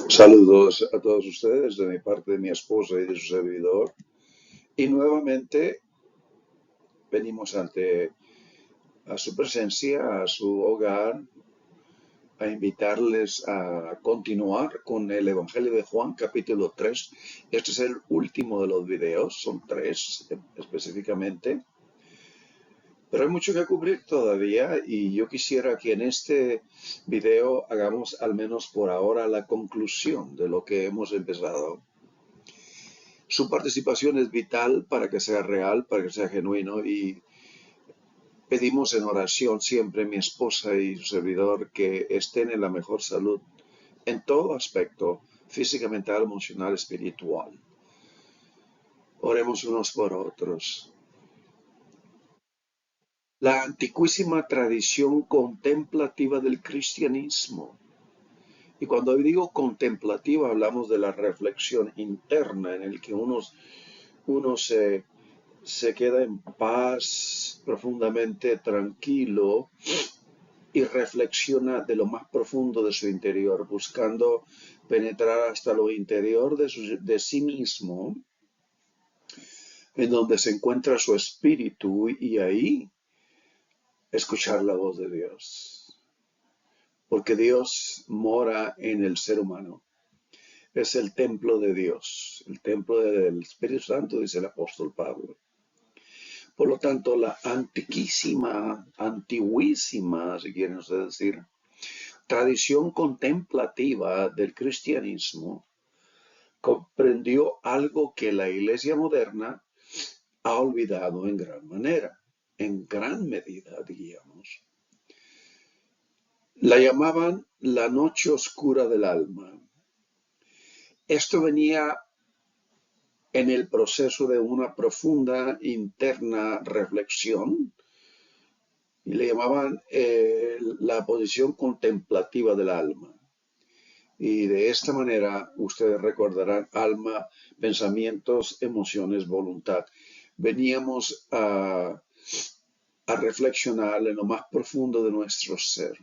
Saludos a todos ustedes de mi parte, de mi esposa y de su servidor. Y nuevamente venimos ante a su presencia, a su hogar, a invitarles a continuar con el Evangelio de Juan, capítulo 3. Este es el último de los videos, son tres específicamente. Pero hay mucho que cubrir todavía y yo quisiera que en este video hagamos al menos por ahora la conclusión de lo que hemos empezado. Su participación es vital para que sea real, para que sea genuino y pedimos en oración siempre mi esposa y su servidor que estén en la mejor salud en todo aspecto, física, mental, emocional, espiritual. Oremos unos por otros. La antiquísima tradición contemplativa del cristianismo. Y cuando digo contemplativa hablamos de la reflexión interna en el que uno se queda en paz, profundamente tranquilo y reflexiona de lo más profundo de su interior, buscando penetrar hasta lo interior de sí mismo, en donde se encuentra su espíritu y ahí escuchar la voz de Dios. Porque Dios mora en el ser humano. Es el templo de Dios, el templo del Espíritu Santo, dice el apóstol Pablo. Por lo tanto, la antiguísima, si quieren ustedes decir, tradición contemplativa del cristianismo comprendió algo que la Iglesia moderna ha olvidado en gran manera, en gran medida, diríamos. La llamaban la noche oscura del alma. Esto venía en el proceso de una profunda interna reflexión y le llamaban la posición contemplativa del alma. Y de esta manera ustedes recordarán alma, pensamientos, emociones, voluntad. Veníamos a reflexionar en lo más profundo de nuestro ser.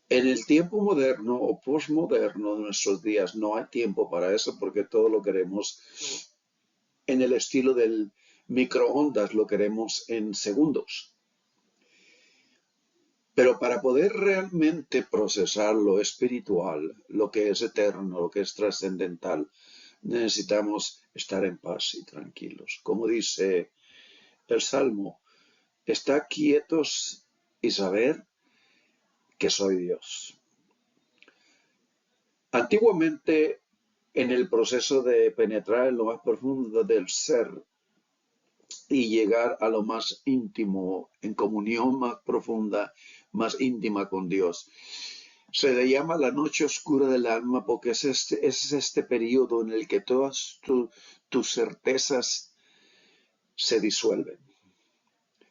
En el tiempo moderno o posmoderno de nuestros días no hay tiempo para eso porque todo lo queremos en el estilo del microondas, lo queremos en segundos. Pero para poder realmente procesar lo espiritual, lo que es eterno, lo que es trascendental, necesitamos estar en paz y tranquilos. Como dice el Salmo, está quietos y saber que soy Dios. Antiguamente, en el proceso de penetrar en lo más profundo del ser y llegar a lo más íntimo, en comunión más profunda, más íntima con Dios, se le llama la noche oscura del alma porque es este periodo en el que todas tus certezas se disuelven.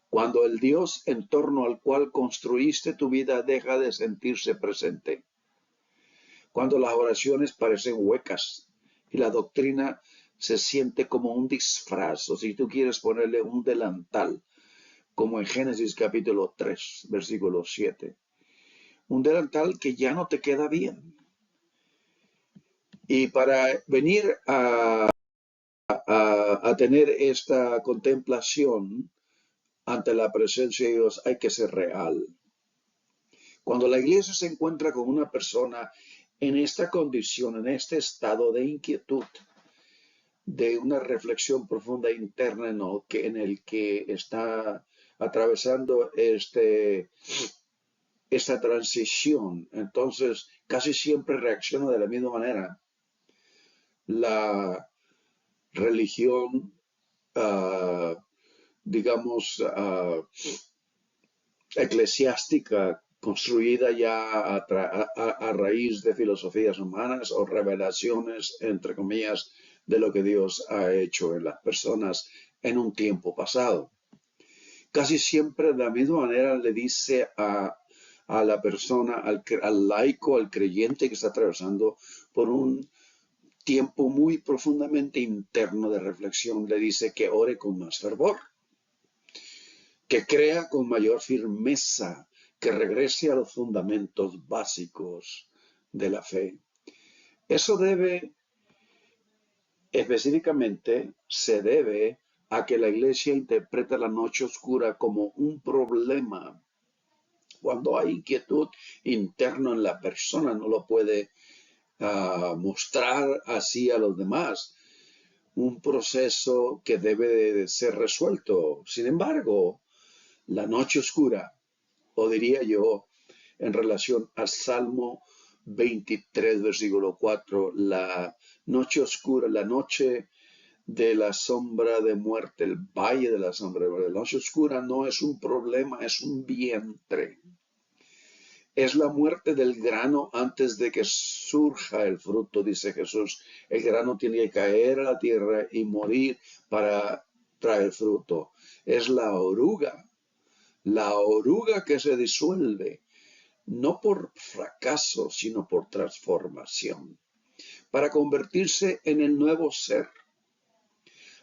Cuando el Dios en torno al cual construiste tu vida deja de sentirse presente. Cuando las oraciones parecen huecas y la doctrina se siente como un disfraz, o si tú quieres ponerle un delantal, como en Génesis capítulo 3, versículo 7. Un delantal que ya no te queda bien. Y para venir a tener esta contemplación ante la presencia de Dios hay que ser real. Cuando la iglesia se encuentra con una persona en esta condición, en este estado de inquietud, de una reflexión profunda interna en el que está atravesando esta transición, entonces casi siempre reacciona de la misma manera. La religión, digamos, eclesiástica, construida ya a raíz de filosofías humanas o revelaciones, entre comillas, de lo que Dios ha hecho en las personas en un tiempo pasado. Casi siempre de la misma manera le dice a la persona, al laico, al creyente que está atravesando por un tiempo muy profundamente interno de reflexión, le dice que ore con más fervor, que crea con mayor firmeza, que regrese a los fundamentos básicos de la fe. Eso específicamente, se debe a que la iglesia interpreta la noche oscura como un problema. Cuando hay inquietud interna en la persona, no lo puede mostrar así a los demás. Un proceso que debe de ser resuelto. Sin embargo, la noche oscura, o diría yo, en relación al Salmo 23, versículo 4, la noche oscura, la noche de la sombra de muerte, el valle de la sombra de muerte. La noche oscura no es un problema, es un vientre. Es la muerte del grano antes de que surja el fruto, dice Jesús. El grano tiene que caer a la tierra y morir para traer fruto. Es la oruga que se disuelve, no por fracaso, sino por transformación, para convertirse en el nuevo ser.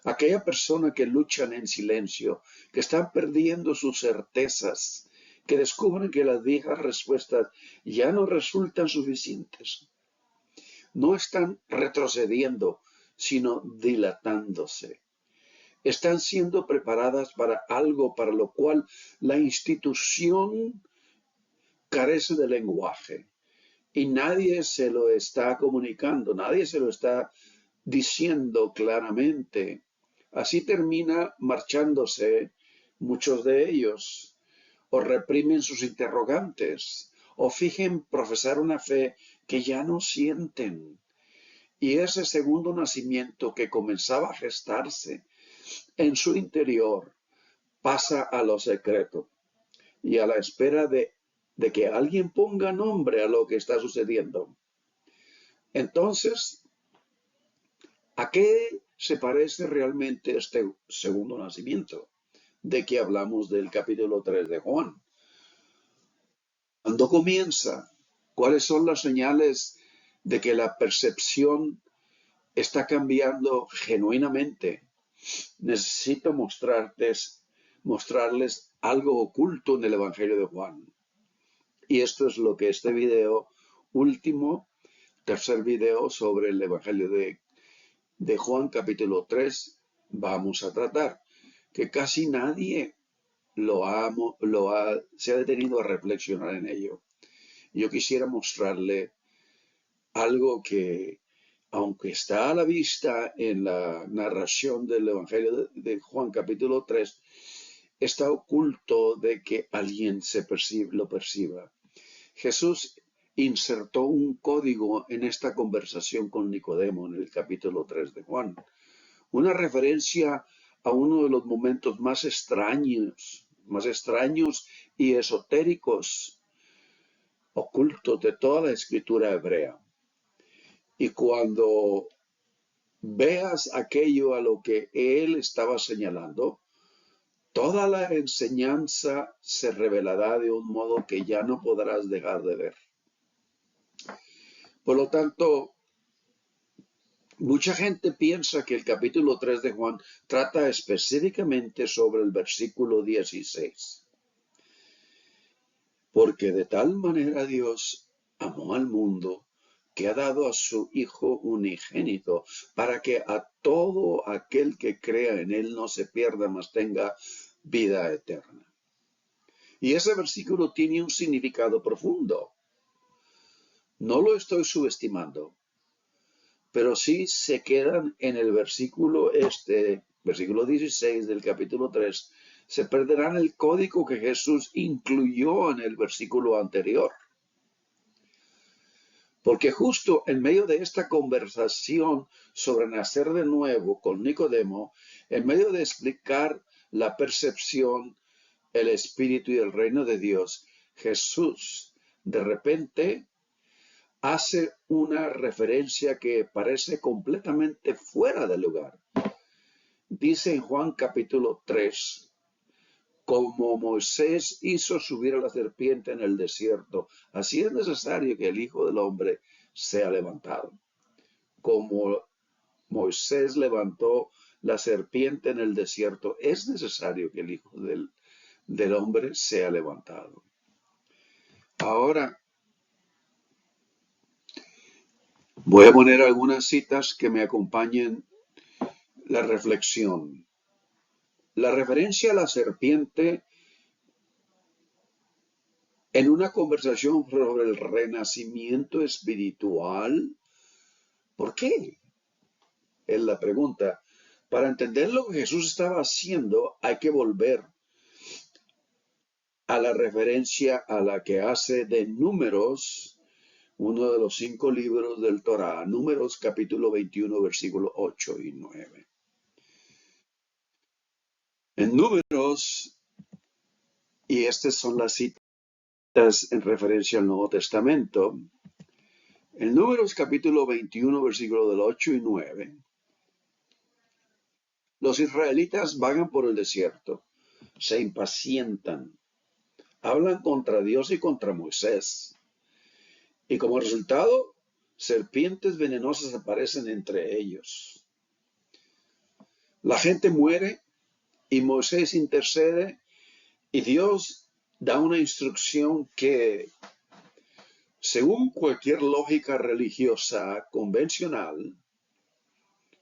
Aquella persona que luchan en silencio, que están perdiendo sus certezas, que descubren que las viejas respuestas ya no resultan suficientes. No están retrocediendo, sino dilatándose. Están siendo preparadas para algo para lo cual la institución carece de lenguaje. Y nadie se lo está comunicando, nadie se lo está diciendo claramente. Así termina marchándose muchos de ellos, o reprimen sus interrogantes, o fijen profesar una fe que ya no sienten. Y ese segundo nacimiento que comenzaba a gestarse en su interior pasa a lo secreto y a la espera de que alguien ponga nombre a lo que está sucediendo. Entonces, ¿a qué se parece realmente este segundo nacimiento de que hablamos del capítulo 3 de Juan? ¿Cuándo comienza? ¿Cuáles son las señales de que la percepción está cambiando genuinamente? Necesito mostrarles algo oculto en el Evangelio de Juan. Y esto es lo que este video último, tercer video sobre el Evangelio de Juan capítulo 3 vamos a tratar, que casi nadie se ha detenido a reflexionar en ello. Yo quisiera mostrarle algo que, aunque está a la vista en la narración del Evangelio de Juan capítulo 3, está oculto de que alguien lo perciba. Jesús insertó un código en esta conversación con Nicodemo en el capítulo 3 de Juan. Una referencia a uno de los momentos más extraños y esotéricos ocultos de toda la escritura hebrea. Y cuando veas aquello a lo que él estaba señalando, toda la enseñanza se revelará de un modo que ya no podrás dejar de ver. Por lo tanto, mucha gente piensa que el capítulo 3 de Juan trata específicamente sobre el versículo 16. Porque de tal manera Dios amó al mundo que ha dado a su Hijo unigénito, para que a todo aquel que crea en él no se pierda, mas tenga vida eterna. Y ese versículo tiene un significado profundo. No lo estoy subestimando, pero sí se quedan en el versículo versículo 16 del capítulo 3, se perderán el código que Jesús incluyó en el versículo anterior. Porque justo en medio de esta conversación sobre nacer de nuevo con Nicodemo, en medio de explicar la percepción, el espíritu y el reino de Dios, Jesús de repente hace una referencia que parece completamente fuera de lugar. Dice en Juan capítulo 3, como Moisés hizo subir a la serpiente en el desierto, así es necesario que el Hijo del Hombre sea levantado. Como Moisés levantó la serpiente en el desierto, es necesario que el Hijo del Hombre sea levantado. Ahora, Voy a poner algunas citas que me acompañen la reflexión. La referencia a la serpiente en una conversación sobre el renacimiento espiritual. ¿Por qué? Es la pregunta. Para entender lo que Jesús estaba haciendo, hay que volver a la referencia a la que hace de Números, uno de los 5 libros del Torá, Números capítulo 21, versículos 8 y 9. En Números, y estas son las citas en referencia al Nuevo Testamento, en Números capítulo 21, versículos del 8 y 9, los israelitas vagan por el desierto, se impacientan, hablan contra Dios y contra Moisés, y como resultado, serpientes venenosas aparecen entre ellos. La gente muere y Moisés intercede y Dios da una instrucción que, según cualquier lógica religiosa convencional,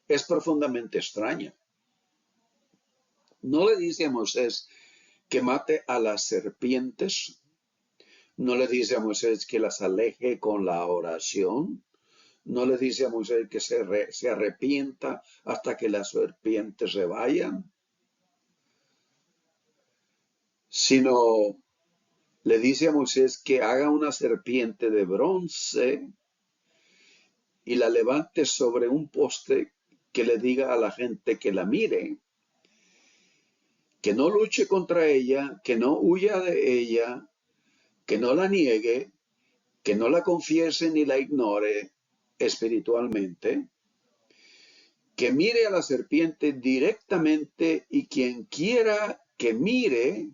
es profundamente extraña. No le dice a Moisés que mate a las serpientes, no le dice a Moisés que las aleje con la oración, no le dice a Moisés que se arrepienta hasta que las serpientes se vayan, sino le dice a Moisés que haga una serpiente de bronce y la levante sobre un poste, que le diga a la gente que la mire, que no luche contra ella, que no huya de ella, que no la niegue, que no la confiese ni la ignore espiritualmente, que mire a la serpiente directamente y quien quiera que mire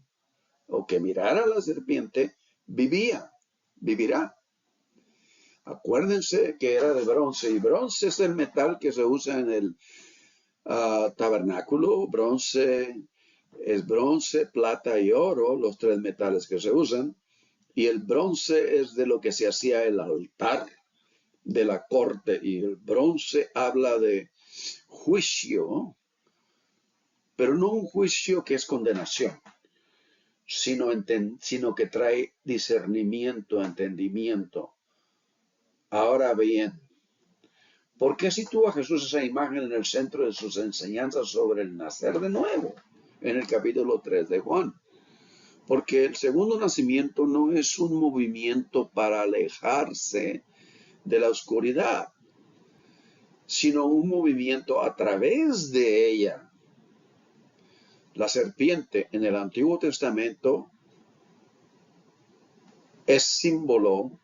o que mirara a la serpiente vivirá. Acuérdense que era de bronce y bronce es el metal que se usa en el tabernáculo. Bronce es bronce, plata y oro, los 3 metales que se usan. Y el bronce es de lo que se hacía el altar de la corte. Y el bronce habla de juicio, pero no un juicio que es condenación, sino que trae discernimiento, entendimiento. Ahora bien, ¿por qué sitúa Jesús esa imagen en el centro de sus enseñanzas sobre el nacer de nuevo en el capítulo 3 de Juan? Porque el segundo nacimiento no es un movimiento para alejarse de la oscuridad, sino un movimiento a través de ella. La serpiente en el Antiguo Testamento es símbolo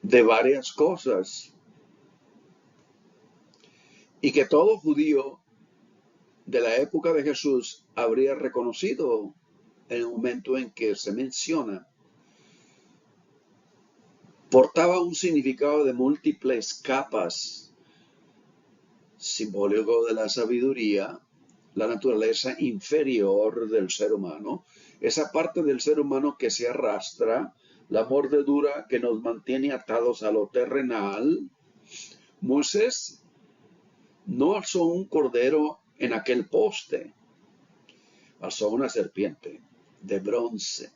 de varias cosas y que todo judío de la época de Jesús habría reconocido en el momento en que se menciona. Portaba un significado de múltiples capas, simbólico de la sabiduría, la naturaleza inferior del ser humano, esa parte del ser humano que se arrastra, la mordedura que nos mantiene atados a lo terrenal. Moisés no alzó un cordero en aquel poste, alzó una serpiente de bronce.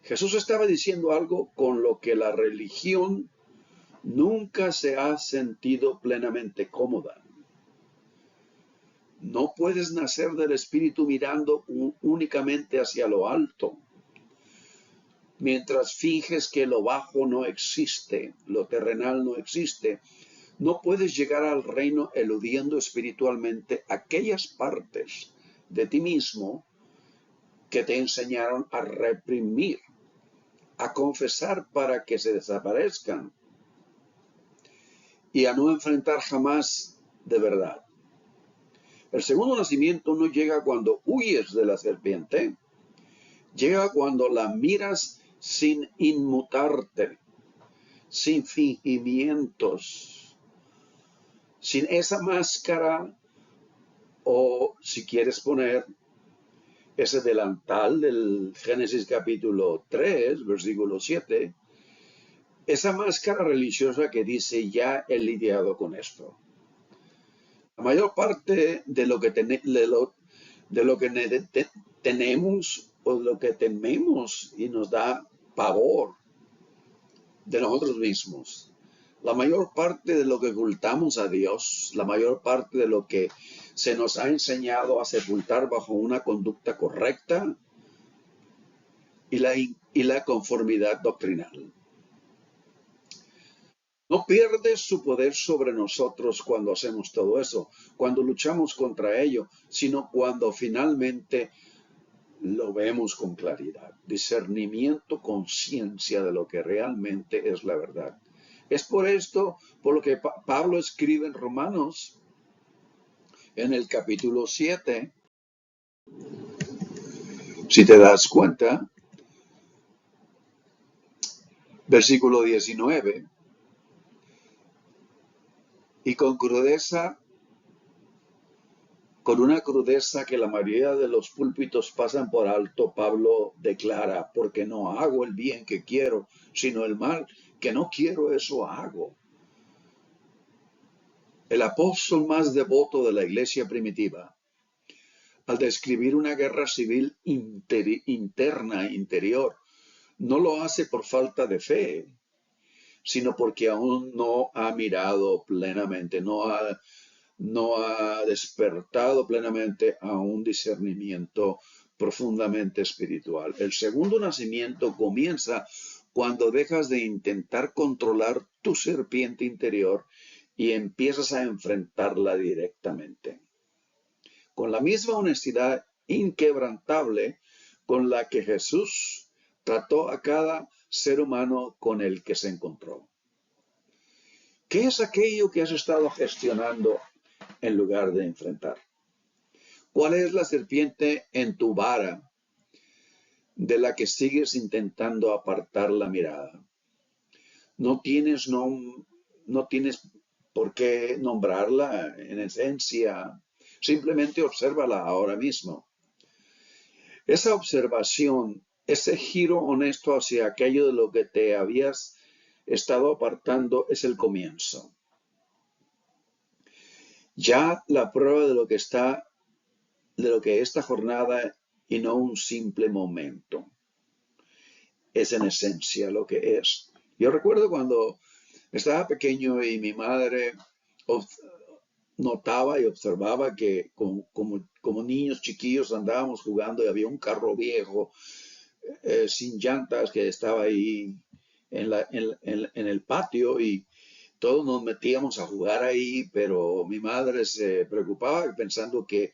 Jesús estaba diciendo algo con lo que la religión nunca se ha sentido plenamente cómoda. No puedes nacer del Espíritu mirando únicamente hacia lo alto, mientras finges que lo bajo no existe, lo terrenal no existe. No puedes llegar al reino eludiendo espiritualmente aquellas partes de ti mismo que te enseñaron a reprimir, a confesar para que se desaparezcan y a no enfrentar jamás de verdad. El segundo nacimiento no llega cuando huyes de la serpiente, llega cuando la miras sin inmutarte, sin fingimientos, sin esa máscara, o si quieres poner ese delantal del Génesis capítulo 3, versículo 7, esa máscara religiosa que dice ya he lidiado con esto. La mayor parte de lo que, tenemos o de lo que tememos y nos da pavor de nosotros mismos, la mayor parte de lo que ocultamos a Dios, la mayor parte de lo que se nos ha enseñado a sepultar bajo una conducta correcta y la conformidad doctrinal. No pierde su poder sobre nosotros cuando hacemos todo eso, cuando luchamos contra ello, sino cuando finalmente lo vemos con claridad. Discernimiento, conciencia de lo que realmente es la verdad. Es por esto, por lo que Pablo escribe en Romanos, en el capítulo 7, si te das cuenta, versículo 19, y con crudeza, con una crudeza que la mayoría de los púlpitos pasan por alto, Pablo declara, porque no hago el bien que quiero, sino el mal que no quiero, eso hago. El apóstol más devoto de la iglesia primitiva, al describir una guerra civil interna, interior, no lo hace por falta de fe, sino porque aún no ha mirado plenamente, no ha despertado plenamente a un discernimiento profundamente espiritual. El segundo nacimiento comienza cuando dejas de intentar controlar tu serpiente interior y empiezas a enfrentarla directamente. Con la misma honestidad inquebrantable con la que Jesús trató a cada ser humano con el que se encontró. ¿Qué es aquello que has estado gestionando en lugar de enfrentar? ¿Cuál es la serpiente en tu vara de la que sigues intentando apartar la mirada? No tienes por qué nombrarla en esencia. Simplemente obsérvala ahora mismo. Esa observación, ese giro honesto hacia aquello de lo que te habías estado apartando es el comienzo. Ya la prueba de lo que esta jornada y no un simple momento es en esencia lo que es. Yo recuerdo cuando estaba pequeño y mi madre notaba y observaba que como niños chiquillos andábamos jugando y había un carro viejo sin llantas que estaba ahí en el patio y todos nos metíamos a jugar ahí, pero mi madre se preocupaba pensando que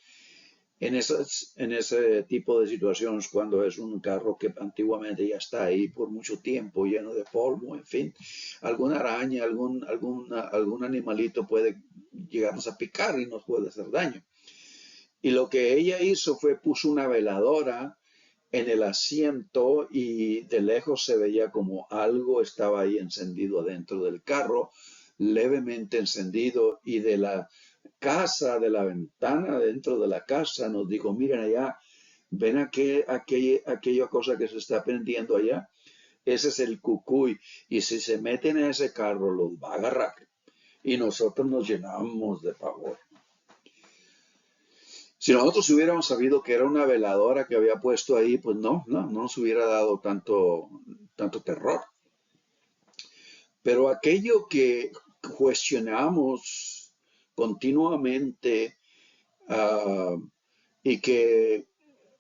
en ese tipo de situaciones, cuando es un carro que antiguamente ya está ahí por mucho tiempo, lleno de polvo, en fin, alguna araña, algún animalito puede llegarnos a picar y nos puede hacer daño. Y lo que ella hizo fue puso una veladora en el asiento y de lejos se veía como algo estaba ahí encendido adentro del carro, levemente encendido, y de la casa, de la ventana dentro de la casa, nos dijo, miren allá, ven aquella cosa que se está prendiendo allá, ese es el cucuy, y si se meten en ese carro los va a agarrar. Y nosotros nos llenamos de pavor. Si nosotros hubiéramos sabido que era una veladora que había puesto ahí, pues no nos hubiera dado tanto terror. Pero aquello que cuestionamos continuamente y que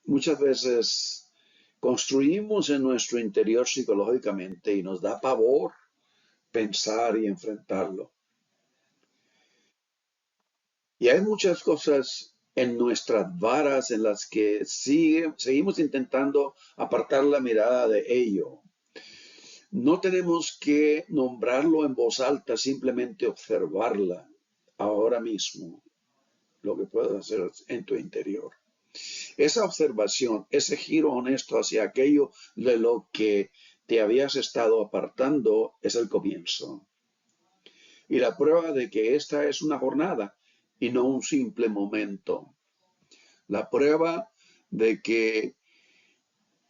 muchas veces construimos en nuestro interior psicológicamente y nos da pavor pensar y enfrentarlo. Y hay muchas cosas en nuestras varas en las que seguimos intentando apartar la mirada de ello. No tenemos que nombrarlo en voz alta, simplemente observarla ahora mismo, lo que puedes hacer en tu interior. Esa observación, ese giro honesto hacia aquello de lo que te habías estado apartando es el comienzo. Y la prueba de que esta es una jornada y no un simple momento. La prueba de que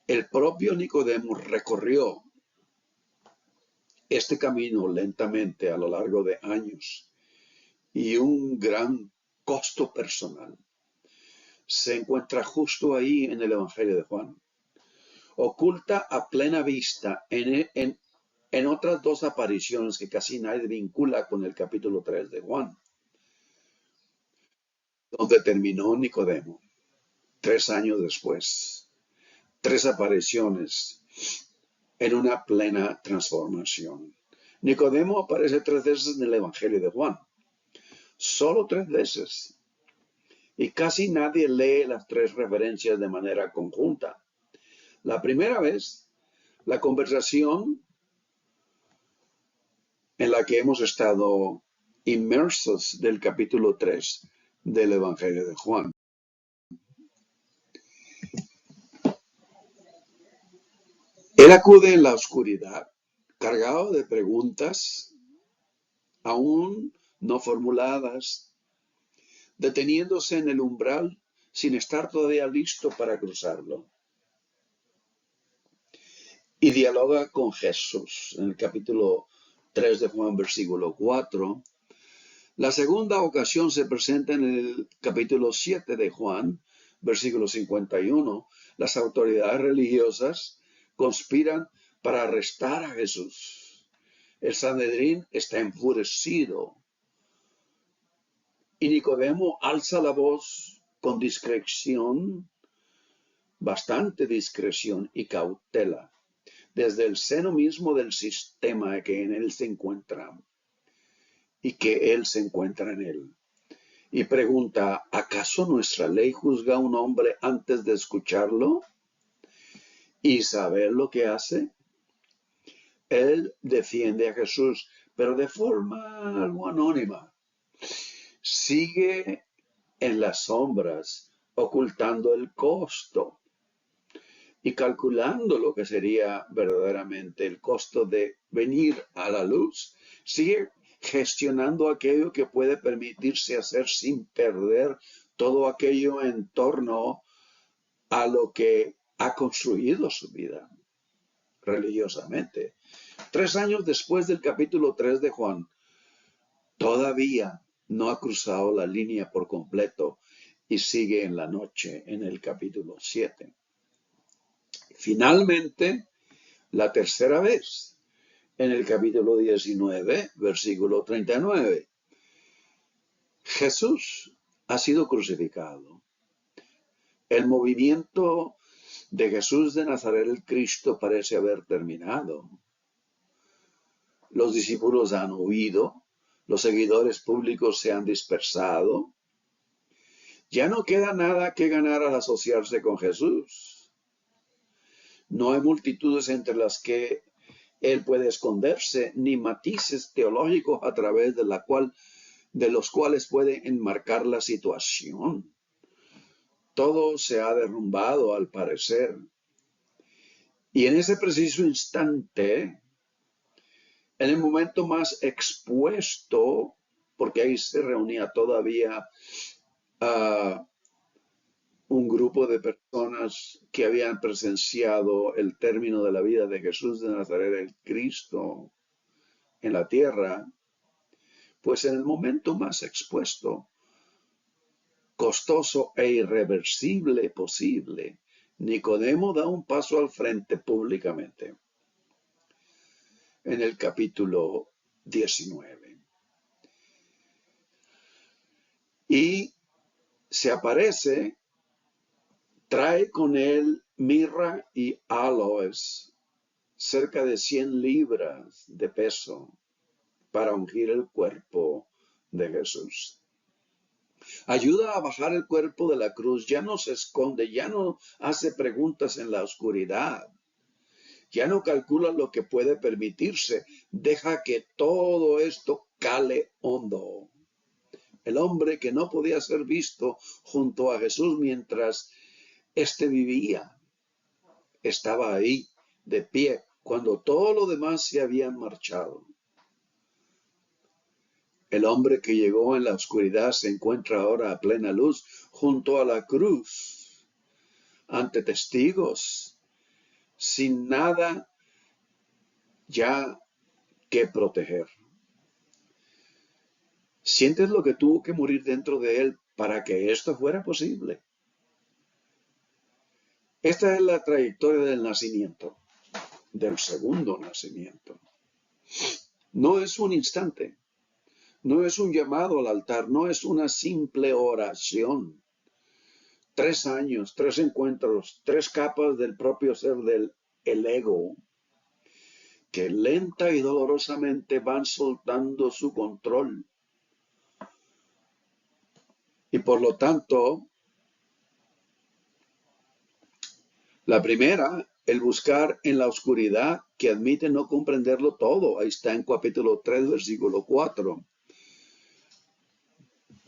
el propio Nicodemo recorrió este camino lentamente a lo largo de años y un gran costo personal, se encuentra justo ahí en el Evangelio de Juan, oculta a plena vista en otras dos apariciones que casi nadie vincula con el capítulo 3 de Juan, donde terminó Nicodemo, 3 años después. 3 apariciones en una plena transformación. Nicodemo aparece 3 veces en el Evangelio de Juan, solo 3 veces. Y casi nadie lee las 3 referencias de manera conjunta. La primera vez, la conversación en la que hemos estado inmersos del capítulo 3 del Evangelio de Juan. Él acude en la oscuridad, cargado de preguntas aún no formuladas, deteniéndose en el umbral sin estar todavía listo para cruzarlo. Y dialoga con Jesús en el capítulo 3 de Juan, versículo 4. La segunda ocasión se presenta en el capítulo 7 de Juan, versículo 51. Las autoridades religiosas conspiran para arrestar a Jesús. El Sanedrín está enfurecido. Y Nicodemo alza la voz con discreción, bastante discreción y cautela, desde el seno mismo del sistema que en él se encuentra y que él se encuentra en él. Y pregunta, ¿acaso nuestra ley juzga a un hombre antes de escucharlo y saber lo que hace? Él defiende a Jesús, pero de forma algo anónima. Sigue en las sombras, ocultando el costo y calculando lo que sería verdaderamente el costo de venir a la luz. Sigue gestionando aquello que puede permitirse hacer sin perder todo aquello en torno a lo que ha construido su vida religiosamente. 3 años después del capítulo 3 de Juan, todavía no ha cruzado la línea por completo y sigue en la noche en el capítulo 7. Finalmente, la tercera vez, en el capítulo 19, versículo 39. Jesús ha sido crucificado. El movimiento de Jesús de Nazaret el Cristo parece haber terminado. Los discípulos han huido, los seguidores públicos se han dispersado. Ya no queda nada que ganar al asociarse con Jesús. No hay multitudes entre las que él puede esconderse, ni matices teológicos a través de los cuales puede enmarcar la situación. Todo se ha derrumbado al parecer. Y en ese preciso instante, en el momento más expuesto, porque ahí se reunía todavía un grupo de personas que habían presenciado el término de la vida de Jesús de Nazaret, el Cristo, en la tierra, pues en el momento más expuesto, costoso e irreversible posible, Nicodemo da un paso al frente públicamente. En el capítulo 19. Y se aparece, trae con él mirra y aloes, cerca de 100 libras de peso, para ungir el cuerpo de Jesús. Ayuda a bajar el cuerpo de la cruz, ya no se esconde, ya no hace preguntas en la oscuridad, ya no calcula lo que puede permitirse, deja que todo esto cale hondo. El hombre que no podía ser visto junto a Jesús mientras éste vivía, estaba ahí, de pie, cuando todo lo demás se habían marchado. El hombre que llegó en la oscuridad se encuentra ahora a plena luz junto a la cruz, ante testigos, sin nada ya que proteger. ¿Sientes lo que tuvo que morir dentro de él para que esto fuera posible? Esta es la trayectoria del nacimiento, del segundo nacimiento. No es un instante, no es un llamado al altar, no es una simple oración. 3 años, 3 encuentros, 3 capas del propio ser del ego, que lenta y dolorosamente van soltando su control. Y por lo tanto, la primera, el buscar en la oscuridad que admite no comprenderlo todo. Ahí está en capítulo 3, versículo 4.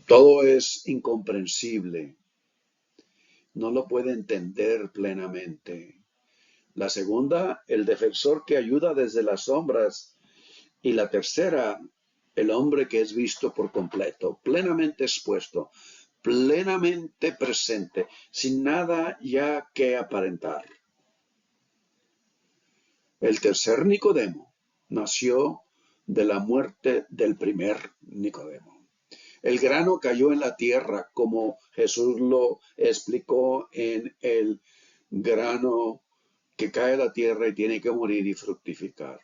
Todo es incomprensible. No lo puede entender plenamente. La segunda, el defensor que ayuda desde las sombras. Y la tercera, el hombre que es visto por completo, plenamente expuesto, plenamente presente, sin nada ya que aparentar. El tercer Nicodemo nació de la muerte del primer Nicodemo. El grano cayó en la tierra, como Jesús lo explicó en el grano que cae a la tierra y tiene que morir y fructificar.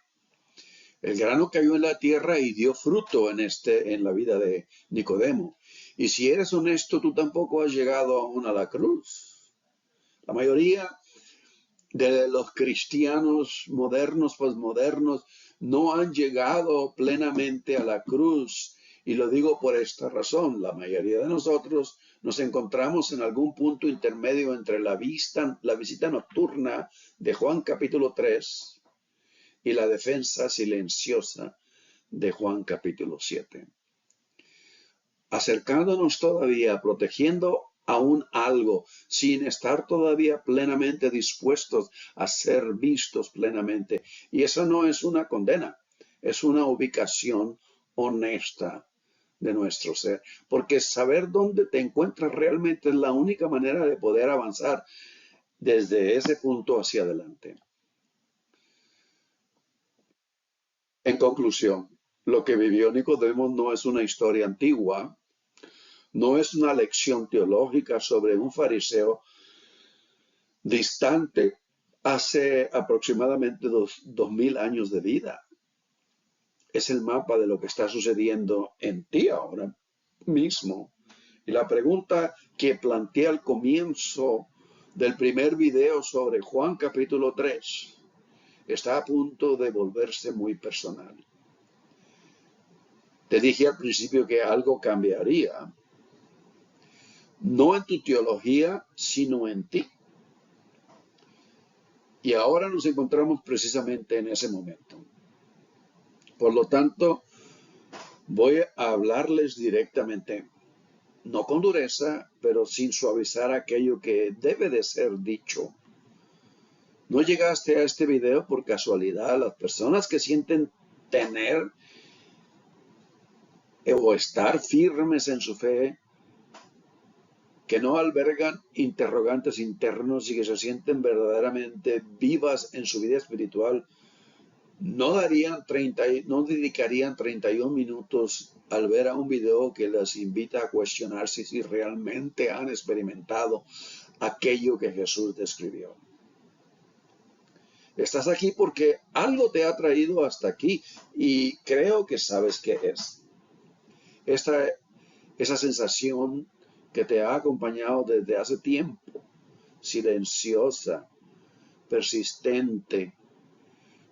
El grano cayó en la tierra y dio fruto en la vida de Nicodemo. Y si eres honesto, tú tampoco has llegado aún a la cruz. La mayoría de los cristianos modernos, posmodernos, no han llegado plenamente a la cruz. Y lo digo por esta razón. La mayoría de nosotros nos encontramos en algún punto intermedio entre la visita nocturna de Juan capítulo 3 y la defensa silenciosa de Juan capítulo 7. Acercándonos todavía, protegiendo aún algo, sin estar todavía plenamente dispuestos a ser vistos plenamente. Y eso no es una condena, es una ubicación honesta de nuestro ser. Porque saber dónde te encuentras realmente es la única manera de poder avanzar desde ese punto hacia adelante. En conclusión, lo que vivió Nicodemo no es una historia antigua, no es una lección teológica sobre un fariseo distante hace aproximadamente 2000 años de vida. Es el mapa de lo que está sucediendo en ti ahora mismo. Y la pregunta que planteé al comienzo del primer video sobre Juan capítulo 3 está a punto de volverse muy personal. Te dije al principio que algo cambiaría, no en tu teología, sino en ti. Y ahora nos encontramos precisamente en ese momento. Por lo tanto, voy a hablarles directamente, no con dureza, pero sin suavizar aquello que debe de ser dicho. No llegaste a este video por casualidad. Las personas que sienten tener o estar firmes en su fe, que no albergan interrogantes internos y que se sienten verdaderamente vivas en su vida espiritual, no dedicarían 31 minutos al ver a un video que les invita a cuestionarse si realmente han experimentado aquello que Jesús describió. Estás aquí porque algo te ha traído hasta aquí y creo que sabes qué es. Esa sensación que te ha acompañado desde hace tiempo, silenciosa, persistente,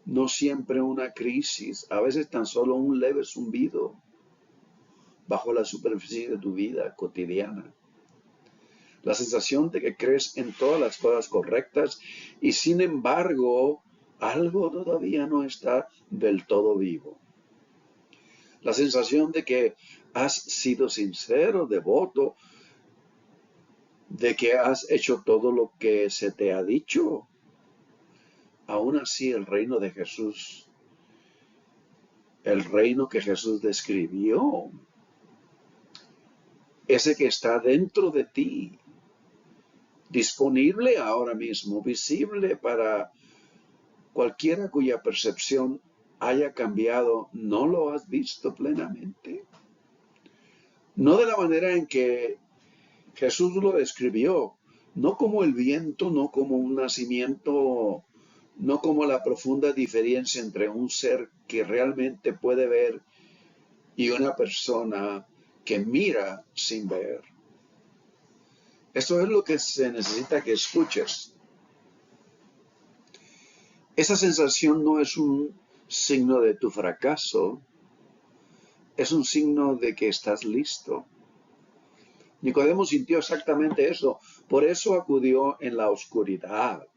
no siempre una crisis, a veces tan solo un leve zumbido bajo la superficie de tu vida cotidiana. La sensación de que crees en todas las cosas correctas y sin embargo algo todavía no está del todo vivo. La sensación de que has sido sincero, devoto, de que has hecho todo lo que se te ha dicho. Aún así, el reino de Jesús, el reino que Jesús describió, ese que está dentro de ti, disponible ahora mismo, visible para cualquiera cuya percepción haya cambiado, ¿no lo has visto plenamente? No de la manera en que Jesús lo describió, no como el viento, no como un nacimiento, no como la profunda diferencia entre un ser que realmente puede ver y una persona que mira sin ver. Eso es lo que se necesita que escuches. Esa sensación no es un signo de tu fracaso, es un signo de que estás listo. Nicodemo sintió exactamente eso, por eso acudió en la oscuridad,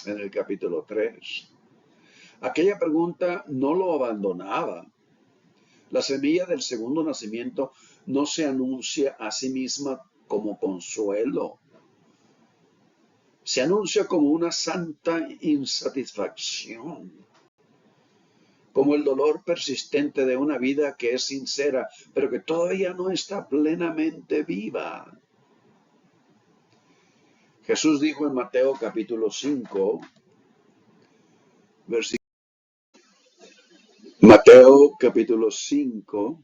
en el capítulo 3. Aquella pregunta no lo abandonaba. La semilla del segundo nacimiento no se anuncia a sí misma como consuelo. Se anuncia como una santa insatisfacción, como el dolor persistente de una vida que es sincera, pero que todavía no está plenamente viva. Jesús dijo en Mateo capítulo 5, versículo Mateo capítulo 5,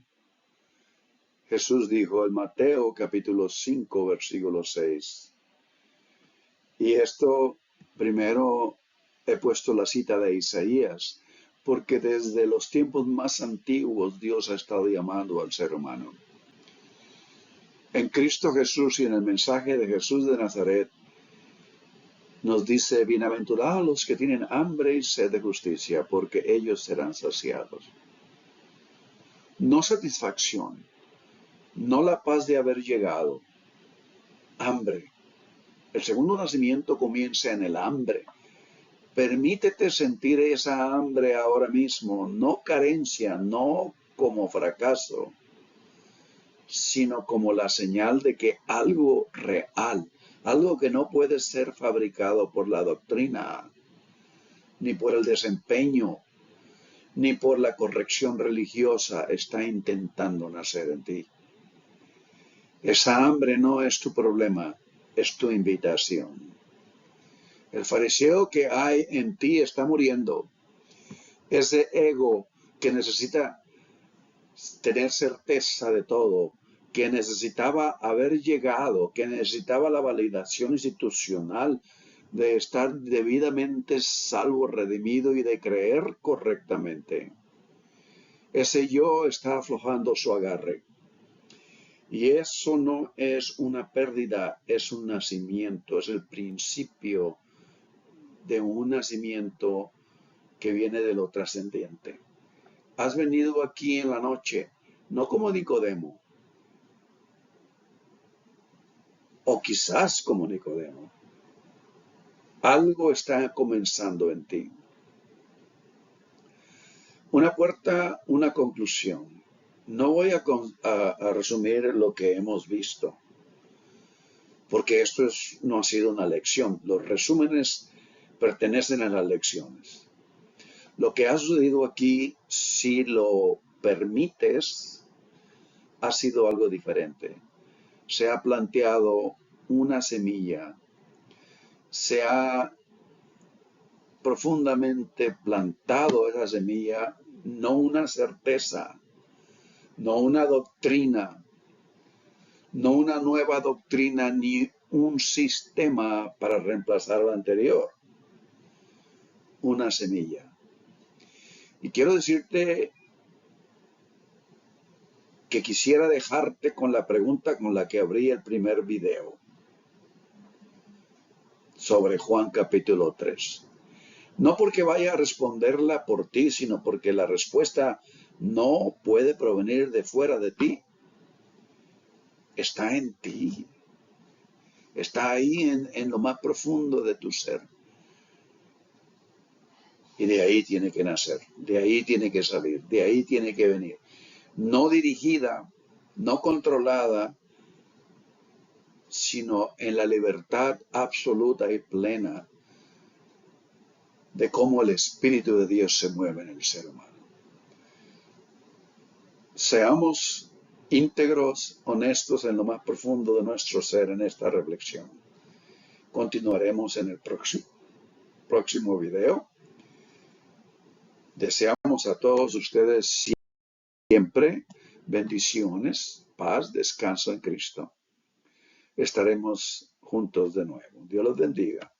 Jesús dijo en Mateo capítulo 5, versículo 6. Y esto primero he puesto la cita de Isaías, porque desde los tiempos más antiguos Dios ha estado llamando al ser humano. En Cristo Jesús y en el mensaje de Jesús de Nazaret nos dice, bienaventurados los que tienen hambre y sed de justicia, porque ellos serán saciados. No satisfacción, no la paz de haber llegado, hambre. El segundo nacimiento comienza en el hambre. Permítete sentir esa hambre ahora mismo, no carencia, no como fracaso, sino como la señal de que algo real, algo que no puede ser fabricado por la doctrina, ni por el desempeño, ni por la corrección religiosa, está intentando nacer en ti. Esa hambre no es tu problema, es tu invitación. El fariseo que hay en ti está muriendo. Ese ego que necesita tener certeza de todo, que necesitaba haber llegado, que necesitaba la validación institucional de estar debidamente salvo, redimido y de creer correctamente. Ese yo está aflojando su agarre. Y eso no es una pérdida, es un nacimiento, es el principio de un nacimiento que viene de lo trascendente. Has venido aquí en la noche, no como Nicodemo, o quizás como Nicodemo. Algo está comenzando en ti. Una puerta, una conclusión. No voy a resumir lo que hemos visto, porque esto no ha sido una lección. Los resúmenes pertenecen a las lecciones. Lo que ha sucedido aquí, si lo permites, ha sido algo diferente. Se ha planteado una semilla, se ha profundamente plantado esa semilla, no una certeza, no una doctrina, no una nueva doctrina ni un sistema para reemplazar lo anterior, una semilla. Y quiero decirte que quisiera dejarte con la pregunta con la que abrí el primer video sobre Juan capítulo 3. No porque vaya a responderla por ti, sino porque la respuesta no puede provenir de fuera de ti. Está en ti. Está ahí en lo más profundo de tu ser. Y de ahí tiene que nacer, de ahí tiene que salir, de ahí tiene que venir. No dirigida, no controlada, sino en la libertad absoluta y plena de cómo el Espíritu de Dios se mueve en el ser humano. Seamos íntegros, honestos en lo más profundo de nuestro ser en esta reflexión. Continuaremos en el próximo video. Deseamos a todos ustedes siempre bendiciones, paz, descanso en Cristo. Estaremos juntos de nuevo. Dios los bendiga.